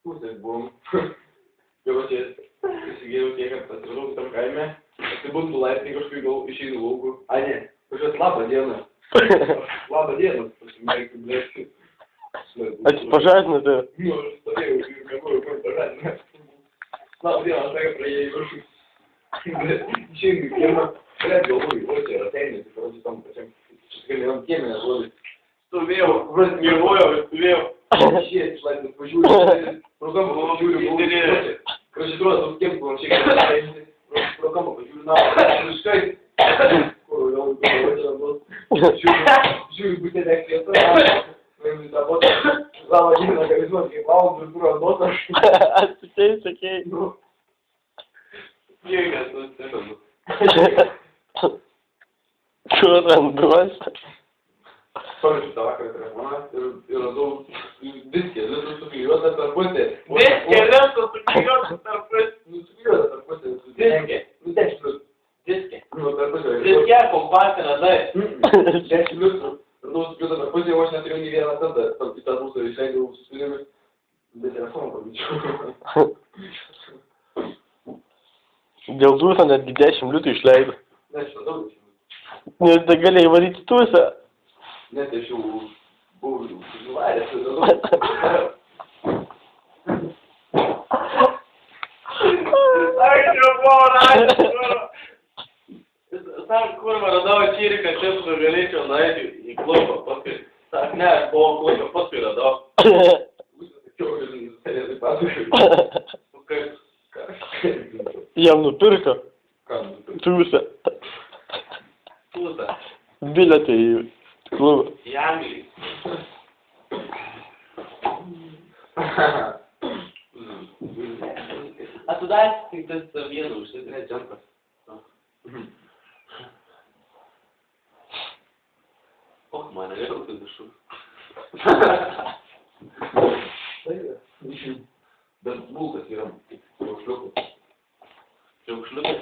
Pusės buvom. Jau čia įsigėjau tiek, kad pasirodau tam kaime. Atsibundu laiptai kažkaip gal išeinu laukų. A, ne. Kažkas labą dieną. Labą dieną. Pasimerkiu, blėsti. Atsipažadinote? Nu, aš stovėjau ir galvoju, kur pažadina. Labą dieną, aš sakė praėjai viršų. Išeinu į kiemą. Pred galvoju, o čia yra teinis, aš tam pačiam. Čia vienam kiemė nežodį. Stovėjau, mėgojau ir stovėjau. Išėjęs iš laiptais pažiūriu. Pro kampą pažiūriu. Prašytuoju, toks kiemų, kur šiek tiek teinis. Pro kampą pažiūriu, na, visiškai. Kur jau galvoju, žiūriu, būtė neklieta. Nuėjau į tą botą. Zalą gimina, kad žinot, kaip valandų ir kur botą. Atsitei, sakei. Jėgas, nusirandu. Kur randuos? Pavyzdžiui, tą vakarą telefoną ir radau diskė, visų suklijuotą per pusę. Diskė, visų suklijuotą per pusę. Suklijuotą per pusę. Diskė. Diskė. Nu, per pusę. Diskė, kompaktinė, tai. 10 liustrų. Radau suklijuotą per pusę, o aš neturėjau nei vieną tada. Į tą pusę išleidau suspilimi. Be telefono pavyzdžių. Dėl tūso netgi 10 liūtų išleido. Ne, aš radau 10 liustrų. Nes tai galėjai varyti tūsą. Net aš jau buvau žuvaręs ir radau. Sak, kurva, radau čiriką, čia galėčiau nueiti į klubą, paskui. Sak, ne, aš buvau klubą, paskui radau. Jam nupirko. Ką nupirko? Tūsą. Tūsą. Bilietą į klubą. Į Angliją. Atidarė tik tas vieną užsitrė džempas. Och, mane vėl tai dušu. Bet bulkas yra šiaukšliukas. Šiaukšliukas?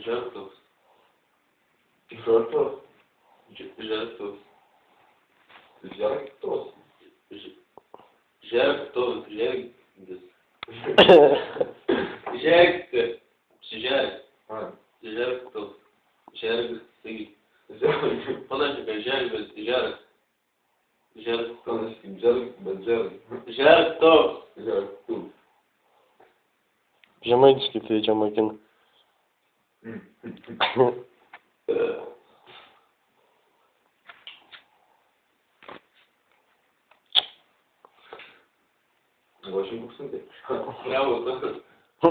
Žertos. Žertos? Žertos. Žertos? Žertos. Žergis. Žergti. Žergis. Žergtos. Žergis. Taigi. Panašiai, kad žergis. Žergis. Žergis. Panašiai, kaip žergis, bet žergis. Žergtos. Žergtos. Žemaitiškai tai čia mokina. Очень 200. Прямо так.